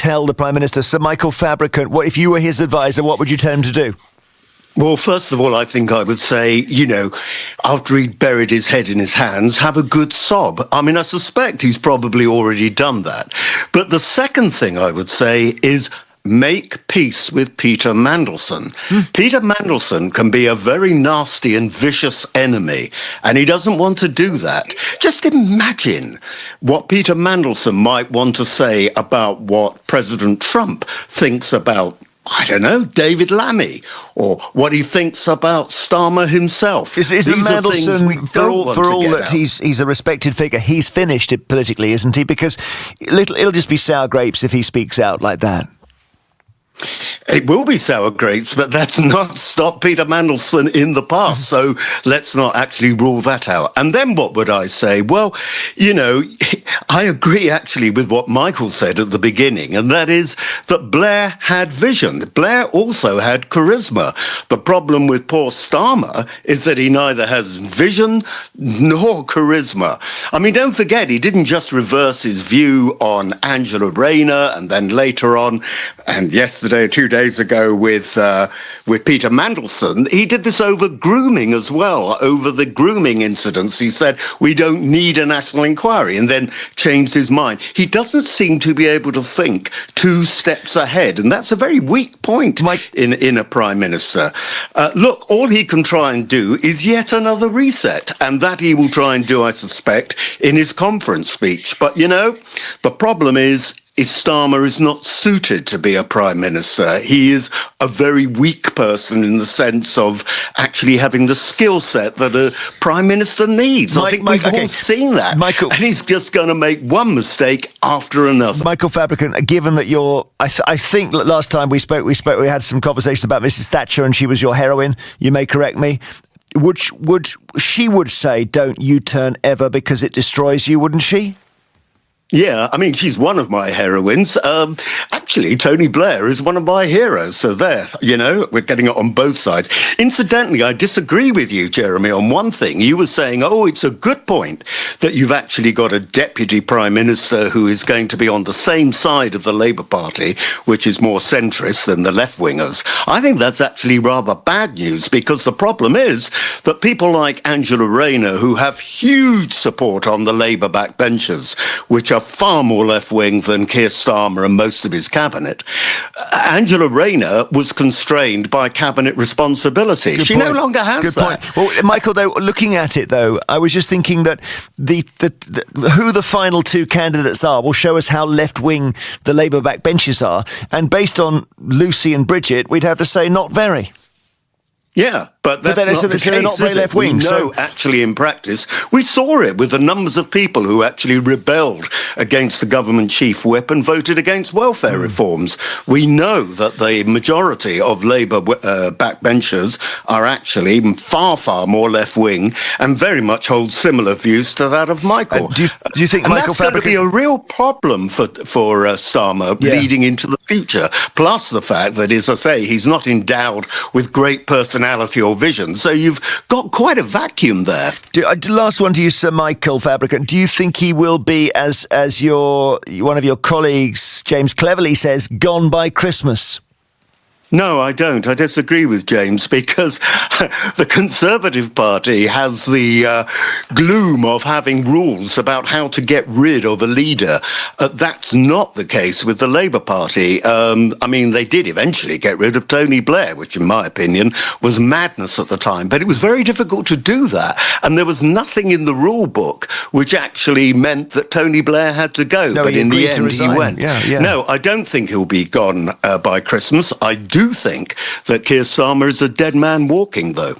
tell the Prime Minister? Sir Michael Fabricant, what if you were his advisor, what would you tell him to do? Well, first of all, I think I would say, after he'd buried his head in his hands, have a good sob. I mean, I suspect he's probably already done that. But the second thing I would say is make peace with Peter Mandelson. Peter Mandelson can be a very nasty and vicious enemy, and he doesn't want to do that. Just imagine what Peter Mandelson might want to say about what President Trump thinks about, I don't know, David Lammy, or what he thinks about Starmer himself. Is Mandelson, for all that he's a respected figure, he's finished it politically, isn't he? Because it'll just be sour grapes if he speaks out like that. It will be sour grapes, but that's not stopped Peter Mandelson in the past. So let's not actually rule that out. And then what would I say? Well, I agree actually with what Michael said at the beginning, and that is that Blair had vision. Blair also had charisma. The problem with poor Starmer is that he neither has vision nor charisma. I mean, don't forget, he didn't just reverse his view on Angela Rayner and then later on, and yesterday, 2 days ago, with Peter Mandelson, he did this over grooming as well, over the grooming incidents. He said, we don't need a national inquiry, and then changed his mind. He doesn't seem to be able to think 2 steps ahead, and that's a very weak point in a prime minister. Look, all he can try and do is yet another reset, and that he will try and do, I suspect, in his conference speech. But, the problem is Starmer is not suited to be a prime minister. He is a very weak person in the sense of actually having the skill set that a prime minister needs. I think we've all seen that. Michael, and he's just going to make one mistake after another. Michael Fabricant, given that I think last time we spoke, we had some conversations about Mrs. Thatcher, and she was your heroine. You may correct me. She would say, "Don't U-turn ever because it destroys you," wouldn't she? Yeah, I mean, she's one of my heroines. Actually, Tony Blair is one of my heroes. So there, we're getting it on both sides. Incidentally, I disagree with you, Jeremy, on one thing. You were saying, it's a good point that you've actually got a deputy prime minister who is going to be on the same side of the Labour Party, which is more centrist than the left-wingers. I think that's actually rather bad news, because the problem is that people like Angela Rayner, who have huge support on the Labour backbenchers, which are far more left-wing than Keir Starmer and most of his cabinet. Angela Rayner was constrained by cabinet responsibility. She no longer has that. Good point. Well, Michael, though, looking at it, though, I was just thinking that who the final 2 candidates are will show us how left-wing the Labour backbenchers are. And based on Lucy and Bridget, we'd have to say not very. Yeah, but that's not the case, they're not very left-wing. Actually, in practice, we saw it with the numbers of people who actually rebelled against the government chief whip and voted against welfare reforms. We know that the majority of Labour backbenchers are actually far, far more left-wing and very much hold similar views to that of Michael. Do you think Michael that's going to be a real problem for Starmer leading into the future? Plus the fact that, as I say, he's not endowed with great personality or vision. So you've got quite a vacuum there. Last one to you, Sir Michael Fabricant. Do you think he will be, as one of your colleagues, James Cleverly says, gone by Christmas? No, I don't. I disagree with James, because the Conservative Party has the gloom of having rules about how to get rid of a leader. That's not the case with the Labour Party. I mean, they did eventually get rid of Tony Blair, which in my opinion was madness at the time. But it was very difficult to do that. And there was nothing in the rule book which actually meant that Tony Blair had to go. No, but in the end, he went. Yeah. No, I don't think he'll be gone by Christmas. I do think that Keir Starmer is a dead man walking, though.